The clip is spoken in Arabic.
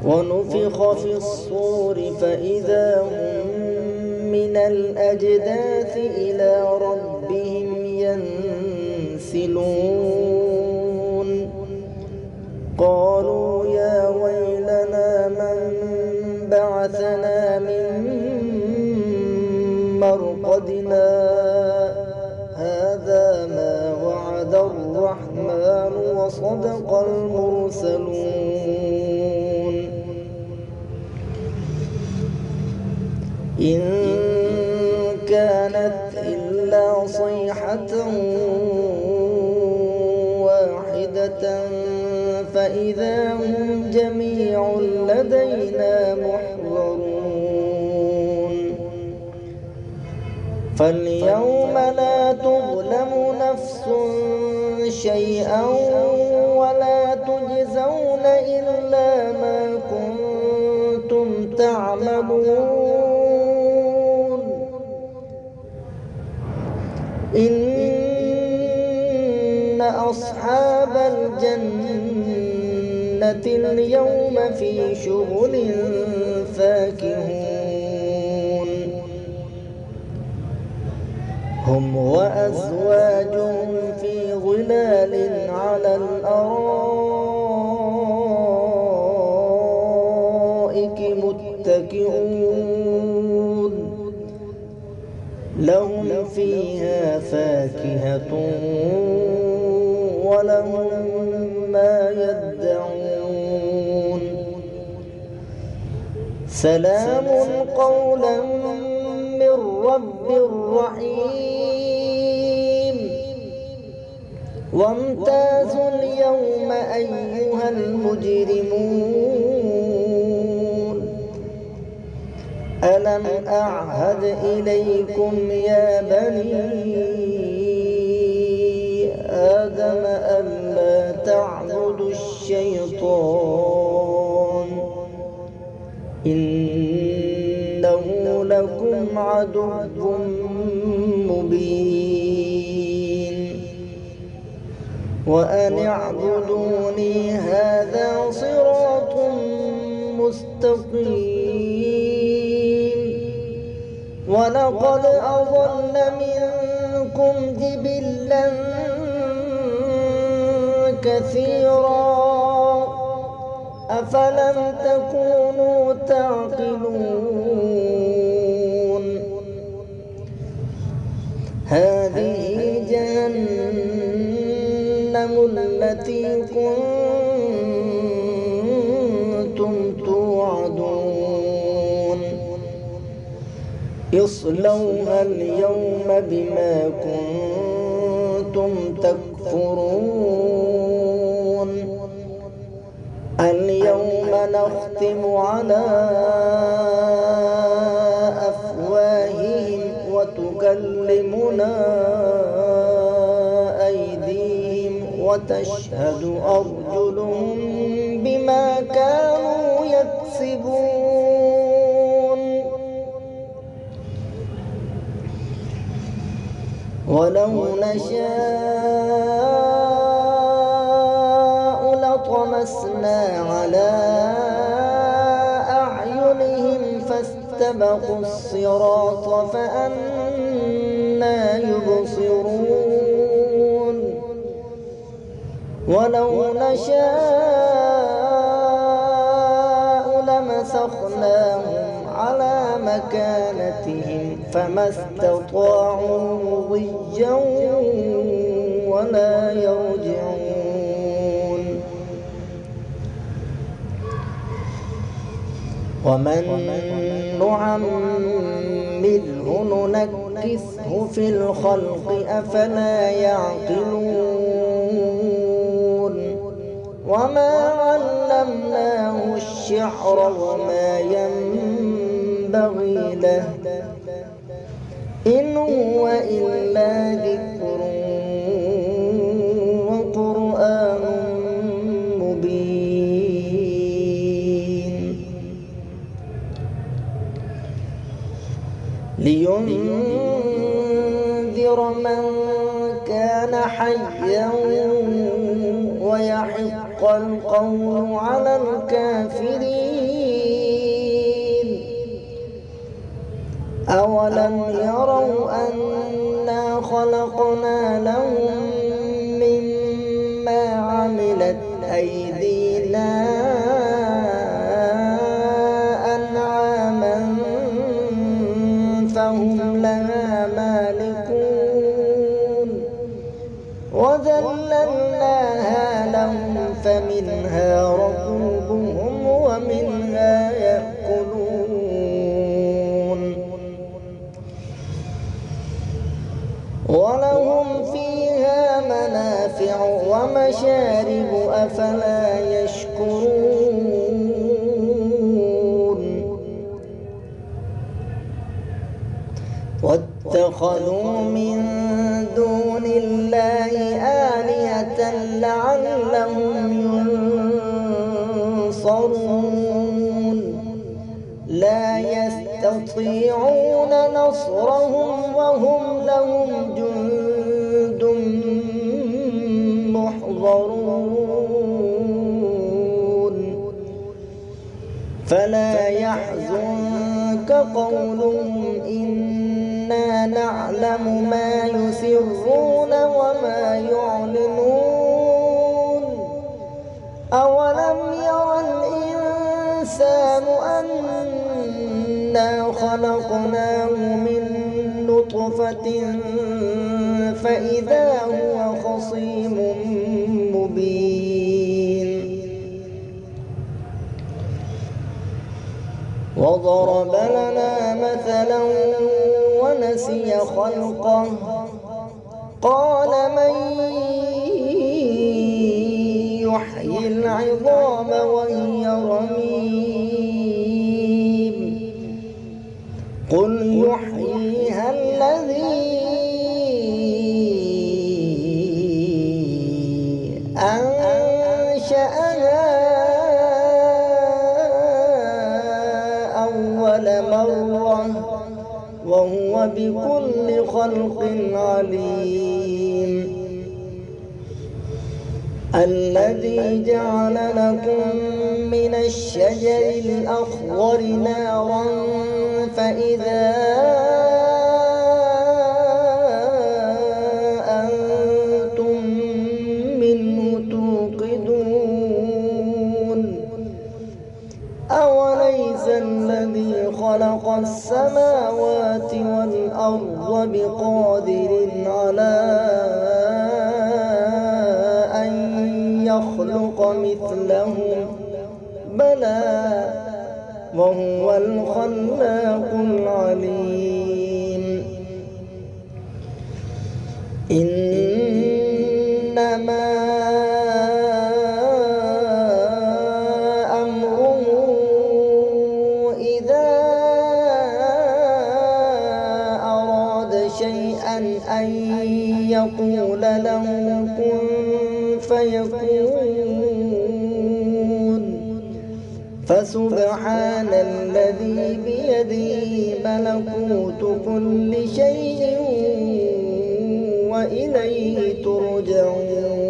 ونفخ في الصور فإذا هم من الأجداث إلى ربهم ينسلون قالوا يا ويلنا من بعثنا من مرقدنا هذا ما وعد الرحمن وصدق المرسلون إن كانت إلا صيحة واحدة فإذا هم جميع لدينا محضرون فاليوم لا تظلم نفس شيئا ولا تجزون إلا ما كنتم تعملون إن أصحاب الجنة اليوم في شغل فاكهون هم وأزواجهم في ظلال على الأرائك متكئون لهم فيها فاكهة ولهم ما يدعون سلام قولا من رب رحيم وامتازوا اليوم أيها المجرمون ألم أعهد إليكم يا بني آدم ألا تعبدوا الشيطان إنه لكم عدو مبين وأن اعبدوني هذا صراط مستقيم ولقد أضل منكم جبلا كثيرا أفلم تكونوا تعقلون هذه جهنم التي كنتم توعدون اصلوها اليوم بما كنتم تكفرون اليوم نختم على أفواههم وتكلمنا أيديهم وتشهد أرجلهم بما كانوا يكسبون ولو نشاء لطمسنا على أعينهم فاستبقوا الصراط فأنى يبصرون ولو نشاء لمسخناهم على مكانتهم فما استطاعوا مضيا ولا يرجعون ومن نعمره ننكسه في الخلق أفلا يعقلون وما علمناه الشعر وما ينبغي له إن هو إلا ذكر وقرآن مبين لينذر من كان حيا ويحق القول على الكافرين خلقنا لهم مما عملت أيدينا أنعاما فهم لها مالكون وذللناها لهم فمنها ركوبهم ومنها يأكلون ولهم فيها منافع ومشارب أفلا يشكرون واتخذوا من دون الله آلهة لعلهم ينصرون لا يستطيعون نصرهم وهم لهم جند محضرون فلا يحزنك قولهم إنا نعلم ما يسرون وما يعلنون أولم ير الإنسان أنا خلقناه من نطفة فإذا هو خصيم مبين وضرب لنا مثلا ونسي خلقه قال من يحيي العظام وهي رميم قل يحييها الذي أنشأها أول مرة وهو بكل خلق عليم الذي جعل لكم من الشجر الأخضر نارا فإذا أنتم منه توقدون أوليس الذي خلق السماوات والأرض بقادر على أن يخلق مثلهم بلى وهو الخلاق العليم إنما أمره إذا أراد شيئا أن يقول له كن فيكون فسبحان الذي بيده ملكوت كل شيء وإليه ترجعون